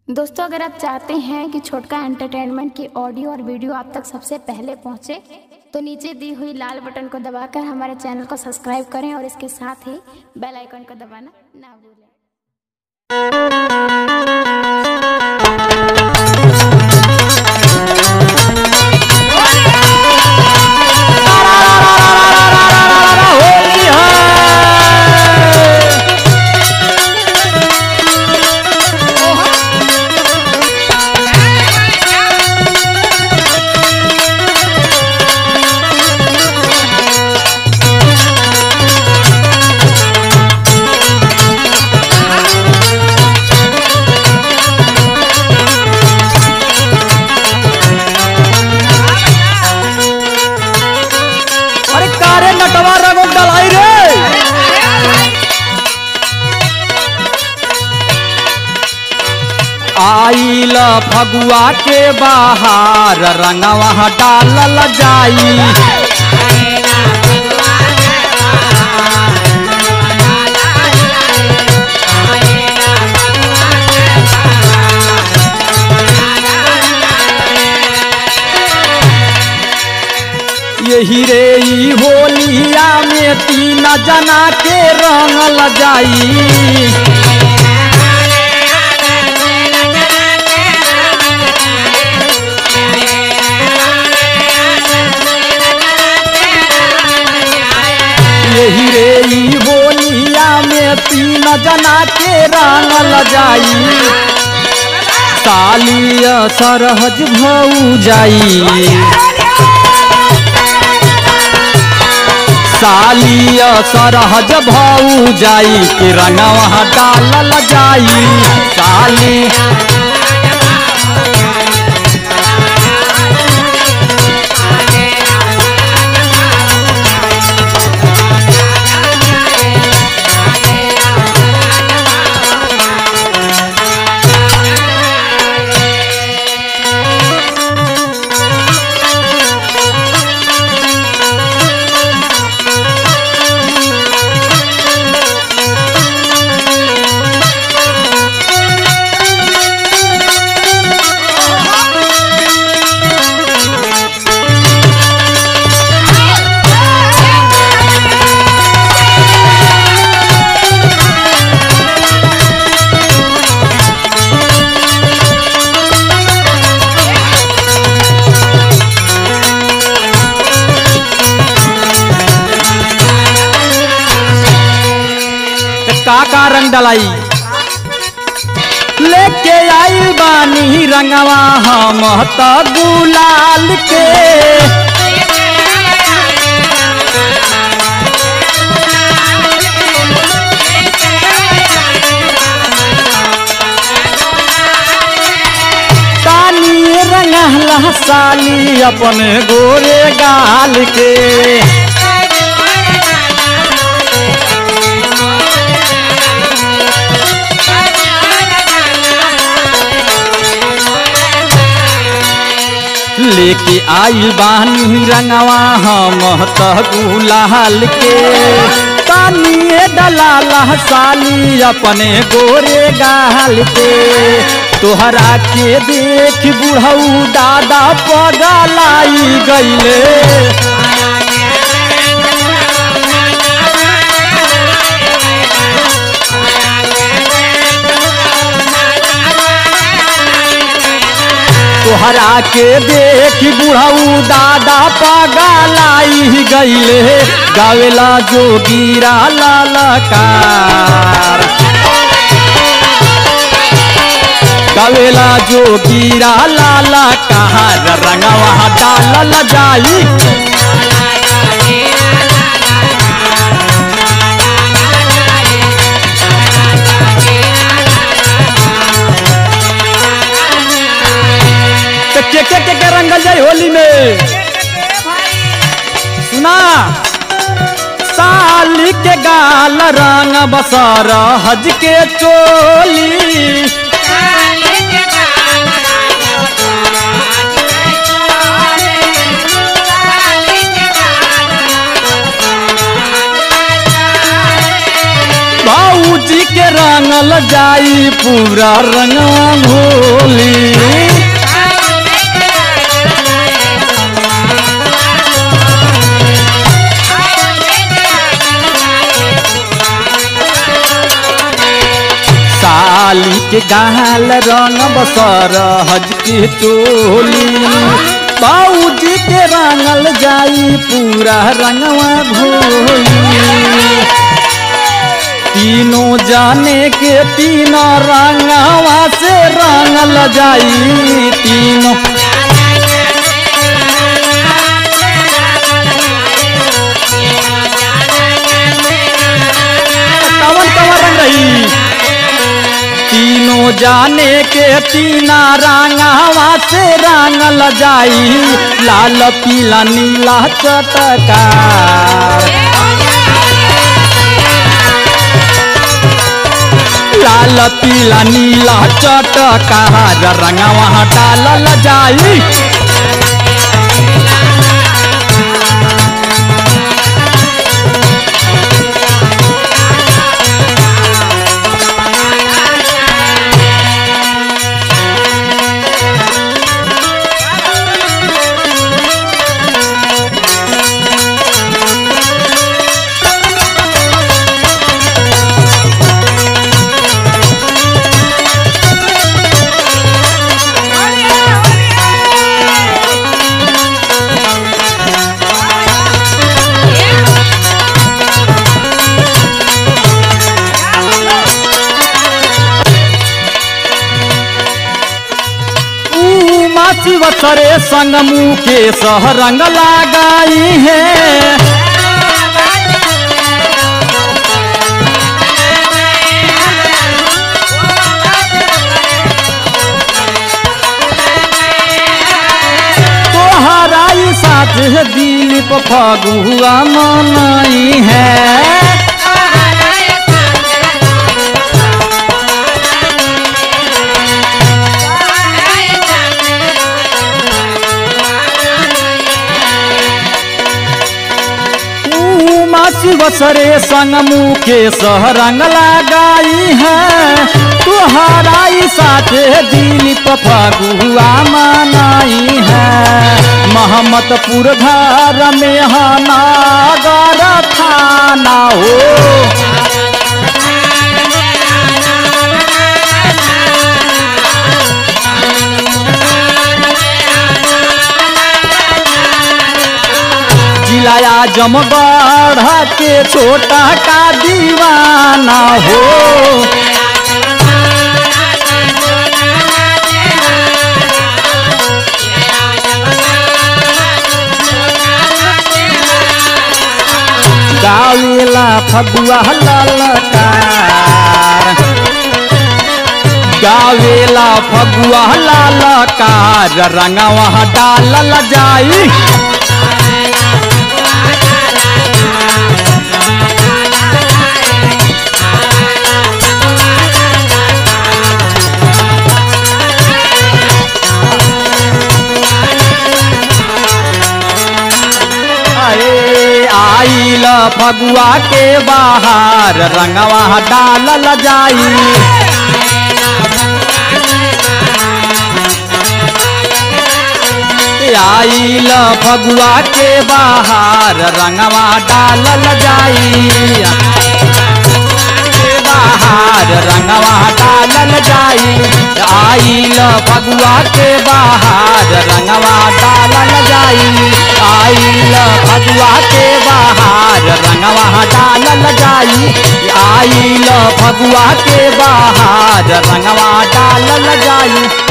दोस्तों, अगर आप चाहते हैं कि छोटका एंटरटेनमेंट की ऑडियो और वीडियो आप तक सबसे पहले पहुंचे, तो नीचे दी हुई लाल बटन को दबाकर हमारे चैनल को सब्सक्राइब करें और इसके साथ ही बेल आइकन को दबाना ना भूलें। आइल फगुआ के बाहर रंगवा डालल जाई। यही रे ई होलिया में तीन जना के रंगल जाई। यही रे ई होलिया में तीन जना के रंगल जाई। सालिय सरहज भऊ जाई। सालिय सरहज भऊ जाई के रंगवा डालल जाई। साली काका रंग डलाई लेके आई बानी रंगवा हम त गुलाल के। तानी रंगला साली अपन गोरे गाल के। लेके आई बानी रंगवा हम त गुलाल के। तानी डलाला साली अपने गोरे गाल के। तोहरा के देख बुढ़ऊ दादा पगलाई गईले। तोहरा के देख बुढ़ऊ दादा पगलाई गईले। गावेला जोगीरा ललकार। गावेला जोगीरा ललकार रंगवा डालल जाई। के रंगल जाई होली में सुना। साली के गाल रंग बसर हज के चोली। भौजी के रंगल जाई पूरा रंगवा गाल रंग बसर हज के चोली बाबूजी के रंगल जाई पूरा रंगवा घोली तीनों जाने के तीनों रंगवा से रंगल जाई तीनों तीनों जाने के तीना रंगवा से रंगल जाई लाल पीला नीला चटकार लाल पीला नीला चटकार रंगवा डालल जाई शिवसरे संग मुकेश रंग लगाई है तोहराई साथ दिलीप फगुआ मनाई है शिवसरे संग मुकेश रंग लगाई है तुहराई साथे दिलीप फगुआ मनाई है महमदपुर घर में हनागर थाना हो जिलाया जमगढ़ के छोटा का दीवाना हो गावेला फगुआ ललकार गावेला फगुआ ललकार रंगवा डालल जाई आइल फगुआ के बाहर रंगवा डालल जाई आइल फगुआ के बाहर रंगवा डालल जाई बाहर रंगवा डालल जाई आइल फगुआ के बाहर रंगवा डालल जाई आइल फगुआ के बाहर रंगवा डालल जाई आइल फगुआ के बाहर रंगवा डालल जाई।